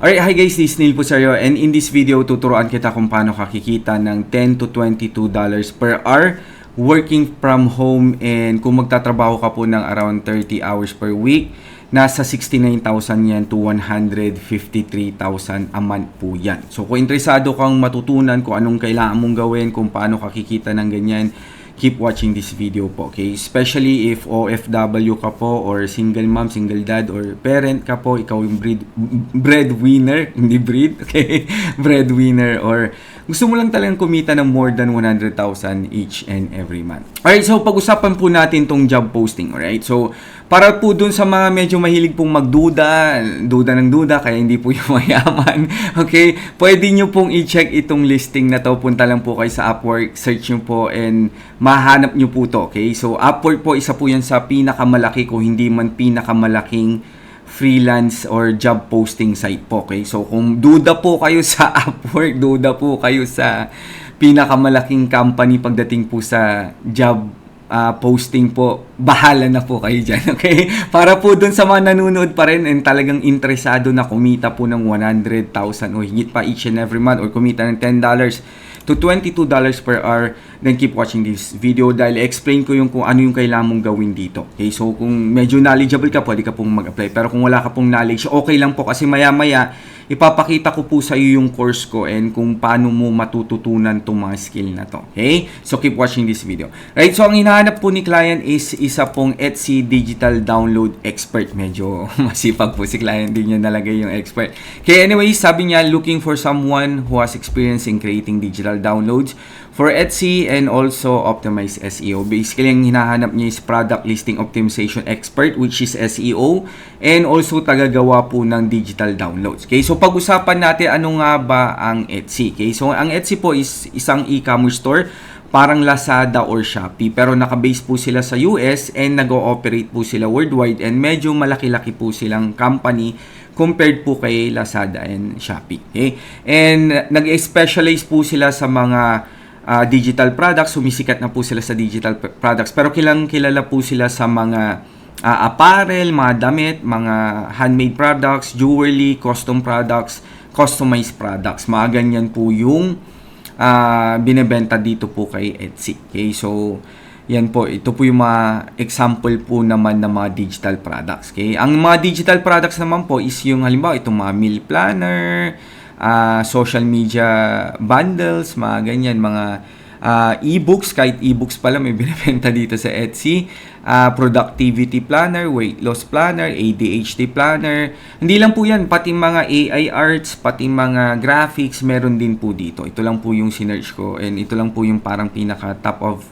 Alright, hi guys, this is Neil Pusario, and in this video, tuturuan kita kung paano kakikita ng $10 to $22 per hour working from home, and kung magtatrabaho ka po ng around 30 hours per week, nasa 69,000 yan to 153,000 a month po yan. So kung interesado kang matutunan kung anong kailangan mong gawin, kung paano kakikita ng ganyan, keep watching this video po, okay? Especially if OFW ka po, or single mom, single dad, or parent ka po, ikaw yung breadwinner, hindi breed, okay? Breadwinner, or gusto mo lang talagang kumita ng more than 100,000 each and every month. Alright, so pag-usapan po natin tong job posting, alright? So, para po dun sa mga medyo mahilig pong magduda, duda, kaya hindi po yung mayaman, okay? Pwede nyo pong i-check itong listing na to. Punta lang po kayo sa Upwork, search nyo po, and mahanap nyo po to, okay? So, Upwork po, isa po yan sa pinakamalaki, kung hindi man pinakamalaking freelance or job posting site po, okay? So, kung duda po kayo sa Upwork, duda po kayo sa pinakamalaking company pagdating po sa job posting po, bahala na po kayo dyan, okay? Para po dun sa mga nanonood pa rin and talagang interesado na kumita po ng 100,000 o higit pa each and every month, or kumita ng $10 to $22 per hour, then keep watching this video dahil explain ko yung kung ano yung kailangan mong gawin dito. Okay, so kung medyo knowledgeable ka, pwede ka pong mag-apply. Pero kung wala ka pong knowledge, okay lang po, kasi maya-maya ipapakita ko po sa iyo yung course ko and kung paano mo matututunan itong mga skill na to. Okay? So keep watching this video. Right, so ang hinahanap po ni client is isa pong Etsy Digital Download Expert. Medyo masipag po si client, din niya nalagay yung expert. Okay, anyway, sabi niya looking for someone who has experience in creating digital downloads for Etsy and also optimize SEO. Basically, ang hinahanap niya is product listing optimization expert, which is SEO, and also tagagawa po ng digital downloads. Okay, so pag-usapan natin ano nga ba ang Etsy. Okay, so ang Etsy po is isang e-commerce store, parang Lazada or Shopee, pero nakabase po sila sa US and nag-ooperate po sila worldwide, and medyo malaki-laki po silang company compared po kay Lazada and Shopee. Okay, and nag-specialize po sila sa mga digital products. Sumisikat na po sila sa digital products, pero kilala po sila sa mga apparel, mga damit, mga handmade products, jewelry, custom products, customized products. Mga ganyan po yung binebenta dito po kay Etsy. Okay, so yan po, ito po yung mga example po naman ng mga digital products. Okay, ang mga digital products naman po is yung halimbawa itong mga meal planner, social media bundles, mga ganyan, mga e-books, kahit e-books pala may binibenta dito sa Etsy, productivity planner, weight loss planner, ADHD planner. Hindi lang po yan, pati mga AI arts, pati mga graphics, meron din po dito. Ito lang po yung sinearch ko, and ito lang po yung parang pinaka top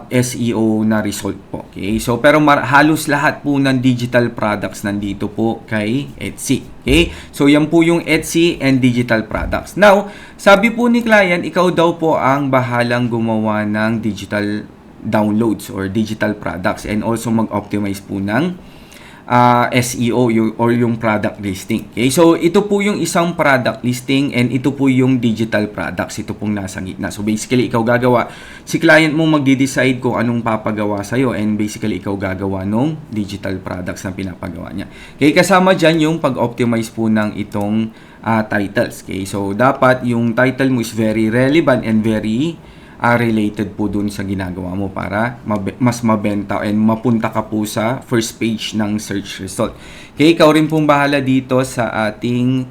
SEO na result po. Okay? So, pero halos lahat po ng digital products nandito po kay Etsy. Okay? So, yan po yung Etsy and digital products. Now, sabi po ni client, ikaw daw po ang bahalang gumawa ng digital downloads or digital products, and also mag-optimize po ng SEO or yung product listing. Okay? So, ito po yung isang product listing, and ito po yung digital products. Ito pong nasa gitna. So, basically, ikaw gagawa. Si client mo magde-decide kung anong papagawa sa'yo, and basically, ikaw gagawa nung digital products na pinapagawa niya. Okay? Kasama dyan yung pag-optimize po ng itong titles. Okay? So, dapat yung title mo is very relevant and very related po dun sa ginagawa mo para mas mabenta and mapunta ka po sa first page ng search result. Okay, ikaw rin pong bahala dito sa ating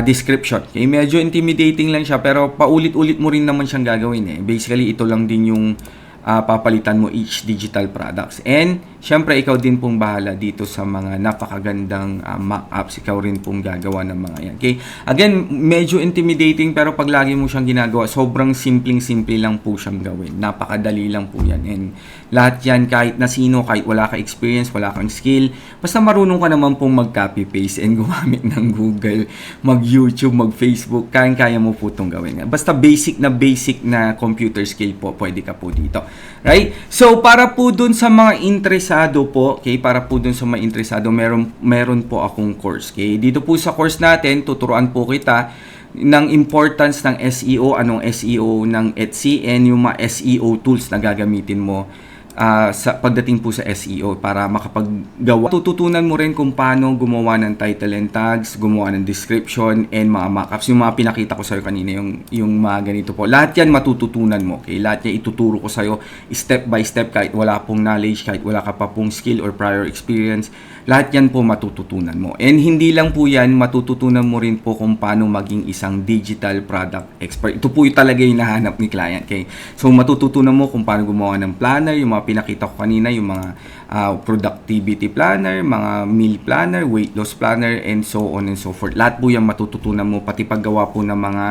description. Okay, medyo intimidating lang siya, pero paulit-ulit mo rin naman siyang gagawin eh. Basically, ito lang din yung papalitan mo each digital products. And, syempre, ikaw din pong bahala dito sa mga napakagandang mock-ups. Ikaw rin pong gagawa ng mga yan. Okay? Again, medyo intimidating, pero pag lagi mo siyang ginagawa, sobrang simpleng-simple lang po siyang gawin. Napakadali lang po yan. And lahat yan, kahit na sino, kahit wala ka experience, wala kang skill, basta marunong ka naman pong mag-copy-paste and gumamit ng Google, mag-YouTube, mag-Facebook, kaya mo po itong gawin. Basta basic na computer skill po, pwede ka po dito. Right? So, para po dun sa mga interesado po, okay, meron po akong course. Okay? Dito po sa course natin, tuturuan po kita ng importance ng SEO, anong SEO ng Etsy, and yung mga SEO tools na gagamitin mo sa pagdating po sa SEO para makapaggawa. Tututunan mo rin kung paano gumawa ng title and tags, gumawa ng description, and mga mockups. Yung mga pinakita ko sa'yo kanina, yung mga ganito po. Lahat yan matututunan mo. Okay? Lahat yan ituturo ko sa'yo step by step kahit wala pong knowledge, kahit wala ka pa pong skill or prior experience. Lahat yan po matututunan mo. And hindi lang po yan, matututunan mo rin po kung paano maging isang digital product expert. Ito po yung talaga yung nahanap ni client. Okay? So matututunan mo kung paano gumawa ng planner, yung mga pinakita ko kanina, yung mga productivity planner, mga meal planner, weight loss planner, and so on and so forth. Lahat po yan matututunan mo, pati paggawa po ng mga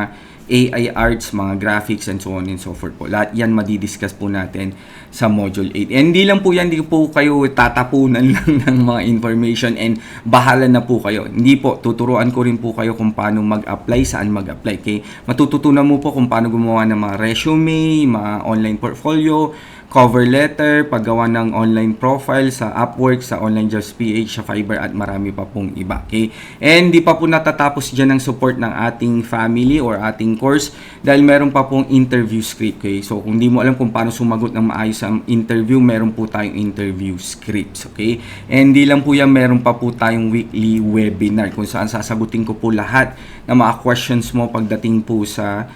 AI arts, mga graphics, and so on and so forth po. Lahat yan madidiscuss po natin sa Module 8. And hindi lang po yan, hindi po kayo tatapunan lang ng mga information and bahala na po kayo. Hindi po, tuturuan ko rin po kayo kung paano mag-apply, saan mag-apply. Okay? Matututunan mo po kung paano gumawa ng mga resume, mga online portfolio, cover letter, paggawa ng online profile sa Upwork, sa Online Jobs PH, sa Fiverr, at marami pa pong iba. Okay? And di pa po natatapos dyan ang support ng ating family or ating course dahil meron pa pong interview script. Okay? So kung di mo alam kung paano sumagot ng maayos sa interview, meron po tayong interview scripts. Okay? And di lang po yan, meron pa po tayong weekly webinar kung saan sasagutin ko po lahat ng mga questions mo pagdating po sa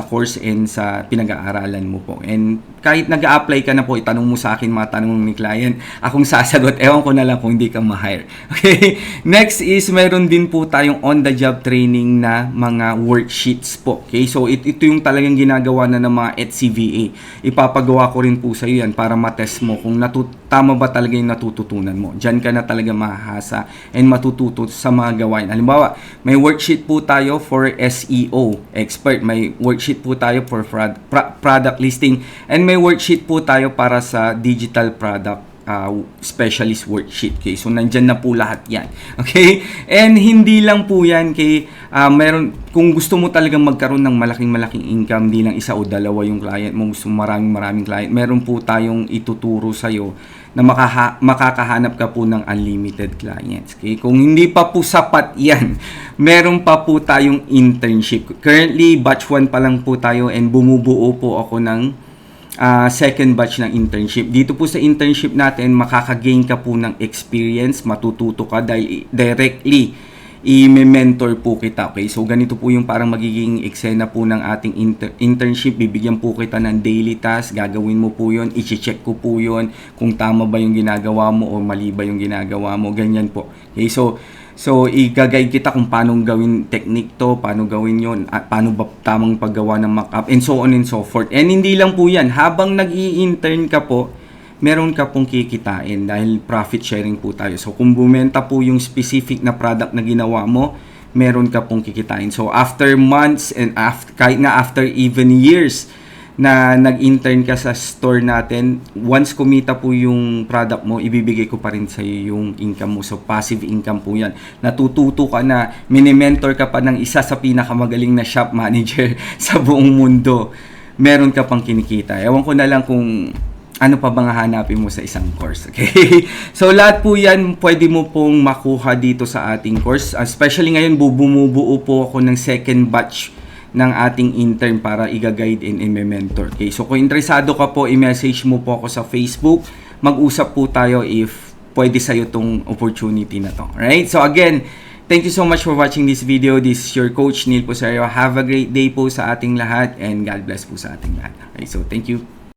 course and sa pinag-aaralan mo po. And kahit nag-a-apply ka na po, itanong mo sa akin mga tanong ni client, akong sasagot, ewan ko na lang kung hindi ka ma-hire. Okay? Next is, meron din po tayong on-the-job training na mga worksheets po. Okay? So, ito yung talagang ginagawa na ng mga HCVA. Ipapagawa ko rin po sa iyo yan para matest mo kung tama ba talaga yung natututunan mo. Diyan ka na talaga mahasa and matututo sa mga gawain. Halimbawa, may worksheet po tayo for SEO expert, may worksheet po tayo for product listing, and may worksheet po tayo para sa digital product specialist worksheet. Okay? So, nandyan na po lahat yan. Okay? And hindi lang po yan meron, kung gusto mo talagang magkaroon ng malaking income, di lang isa o dalawa yung client mo, gusto maraming client, meron po tayong ituturo sa'yo na makakahanap ka po ng unlimited clients. Okay? Kung hindi pa po sapat yan, meron pa po tayong internship. Currently, batch 1 pa lang po tayo and bumubuo po ako ng second batch ng internship. Dito po sa internship natin, makaka-gain ka po ng experience, matututo ka dahil directly i-mentor po kita. Okay? So, ganito po yung parang magiging eksena po ng ating internship. Bibigyan po kita ng daily task. Gagawin mo po yun. I-check ko po yun kung tama ba yung ginagawa mo o mali ba yung ginagawa mo. Ganyan po. Okay? So, i-guide kita kung paano gawin technique to, paano gawin yon, at paano ba tamang paggawa ng mock-up, and so on and so forth. And hindi lang po yan. Habang nag-i-intern ka po, meron ka pong kikitain dahil profit sharing po tayo. So, kung bumenta po yung specific na product na ginawa mo, meron ka pong kikitain. So, after months and kahit na after even years na nag-intern ka sa store natin, once kumita po yung product mo, ibibigay ko pa rin sa iyo yung income mo. So, passive income po yan. Natututo ka na, mini-mentor ka pa ng isa sa pinakamagaling na shop manager sa buong mundo. Meron ka pang kinikita. Ewan ko na lang kung ano pa bang hahanapin mo sa isang course. Okay? So, lahat po yan pwede mo pong makuha dito sa ating course. Especially ngayon, bumubuo po ako ng second batch ng ating intern para i-guide and i-mentor. Okay? So, kung interesado ka po, i-message mo po ako sa Facebook. Mag-usap po tayo if pwede sa'yo tong opportunity na to. Alright? So, again, thank you so much for watching this video. This is your Coach Neil Posario. Have a great day po sa ating lahat and God bless po sa ating lahat. Okay? So, thank you.